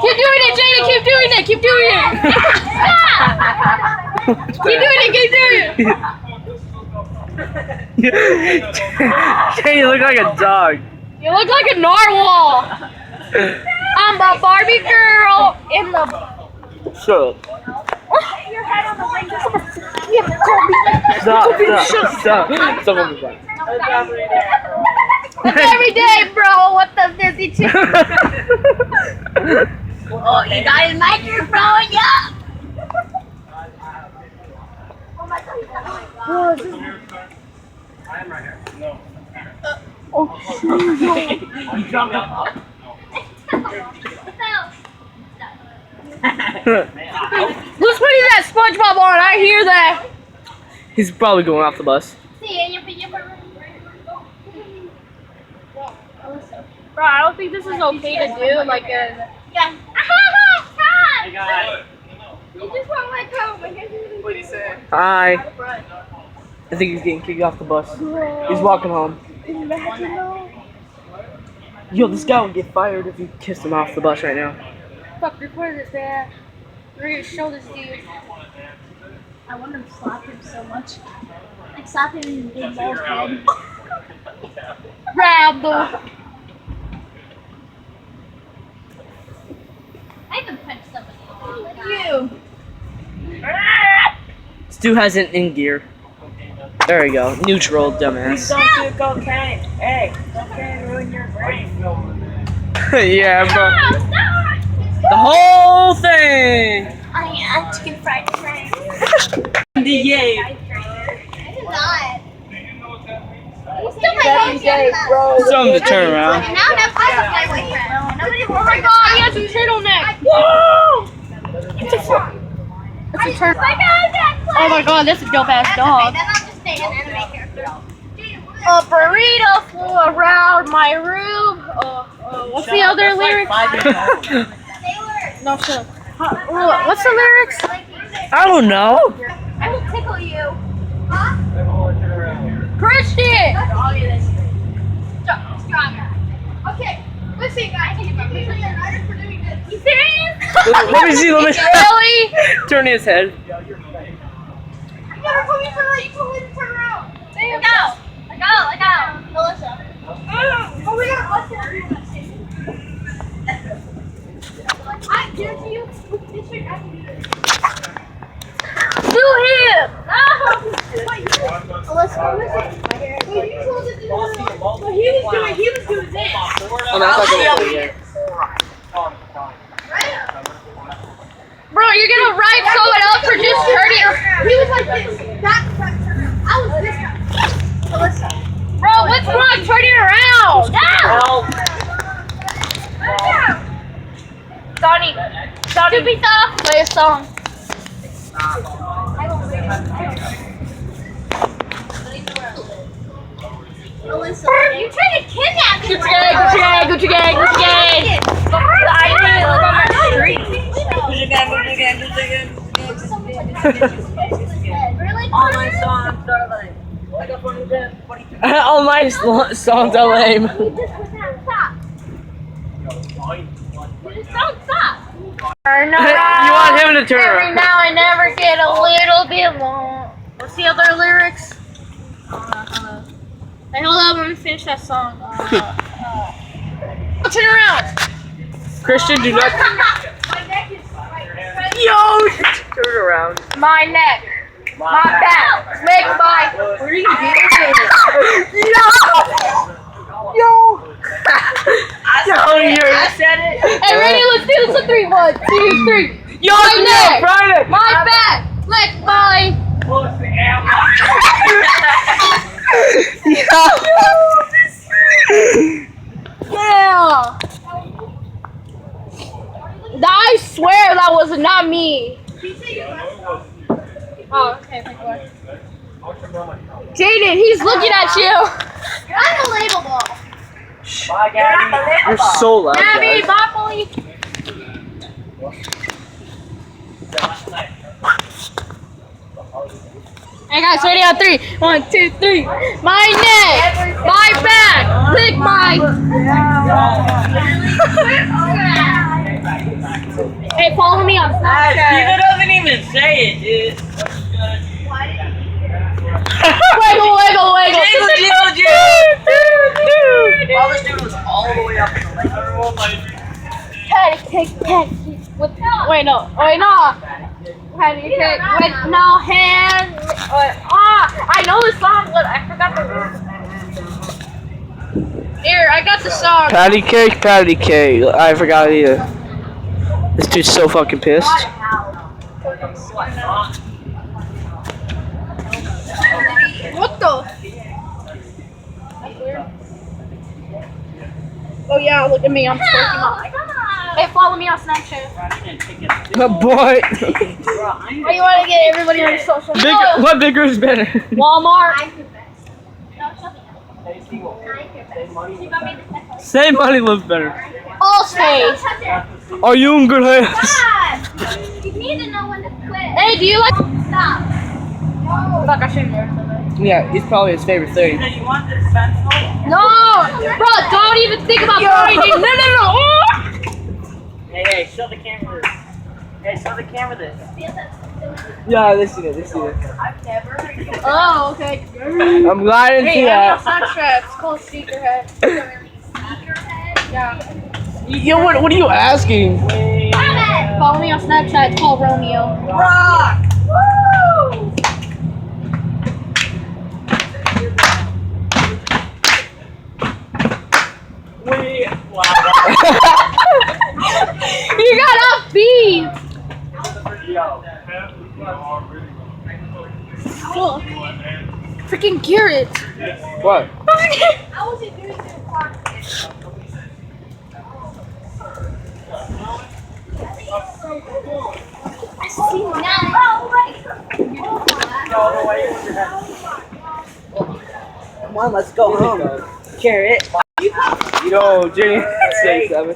Keep doing it, Jada. Keep doing it. Keep doing it. Keep doing it. Keep doing it. Jay, you look like a dog. You look like a narwhal. I'm a Barbie girl in the. Shut up. Your head on the window. Stop. That's every day, bro. What the dizzy chick? Oh, you got his microphone, yeah. Who's putting that SpongeBob on? I hear that. He's probably going off the bus. Bro, I don't think this is okay to do. Like a. Yeah. You just want my coat. What do you say? Hi. I think he's getting kicked off the bus. He's walking home. Yo, this guy would get fired if you kissed him off the bus right now. Fuck, record this, man. We're gonna show this dude. I want to slap him so much. Like slap him in the big bald head. Rambo. I haven't punched somebody. You. Stu has an in gear. There we go. Neutral, dumbass. Don't do cocaine. Hey, cocaine ruin your brain. Yeah, bro. Stop! The whole thing. I am chicken fried rice. Yay. I did not. You still my boyfriend. Tell him to turn around. And now that's my boyfriend. Nobody Oh my god, he has a turtleneck. Whoa! It's a turtle. Oh my god, that's a dope ass dog. Then I'll just stay an anime character. A burrito flew around my room. What's the other lyrics? No, shut up. What's the lyrics? I don't know. I will tickle you. Huh? Christian! Stronger. Okay, listen guys. You serious? Let me see. Really? Turn his head. You never told me to turn around. You told me to turn around. There you go. Let go. Melissa. Oh, we got I guarantee you, with this trick, I can do this. Do him! Melissa. Wait, you told it to do it. So he was doing this. Oh, that's not gonna work yet. Bro, you're gonna write someone up for just turning around. He was like this. That's right. I was this guy. Melissa. Bro, what's wrong turning around? Donnie, Pizza, play a song. Melissa, you tried to kidnap me. Gucci gang. I didn't live on the street. Really? All my songs are like All my songs are lame. You just stop. You just don't stop. You want him to turn Every around. now and never get a little bit long. What's the other lyrics? Hey, hold up, let me finish that song. Turn around. Christian, do not. Yo, turn around. My neck, my back, leg, my. What are you doing? Yo, Yo, you said it. hey, ready? Let's do this in 3. 1, 2, 3. Yo, My neck, Friday. my back, leg, my. Yeah. I swear that was not me. Oh, okay, thank you. Jaden, he's looking at you. You're unbelievable. You're so loud. Gabby, guys. Monopoly. Hey guys, ready on 3. 1, 2, 3. My neck, my back, lick my. Hey, follow me on Steven Snapchat. doesn't even say it, dude. Wiggle, wiggle, wiggle. Jiggle, jiggle, jiggle. While this dude was all the way up in the lake. Patty cake, patty cake. Wait, no. Wait, no. Patty cake with no hand. I know the song, but I forgot the words. Here, I got the song. Patty cake, patty cake. I forgot either. This dude's so fucking pissed. What the? Oh yeah, look at me, I'm twerking on. Hey, follow me on Snapchat. Oh boy. Oh, you want to get everybody on social media? What bigger is better? Walmart. Say money lives better. Allstate. Are you in good hands? You need to know when to quit. Hey, do you like? Stop. Look, I shouldn't. Yeah, he's probably his favorite thing. You want this pencil? No, bro, don't even think about throwing it. No. Hey, show the camera this. Hey, show the camera this. Yeah, they see it. Oh, okay. I'm glad I didn't see Hey, I'm on that. Snapchat. It's called Sneakerhead. Yeah. Yo, what are you asking? Follow me on Snapchat. It's called Romeo. Rock! Woo! Wow. You got off beat. Look. Freaking Garrett. What? How was it doing this podcast? I see Come on, let's go home. Carrot. You know, Jenny, 6, 7.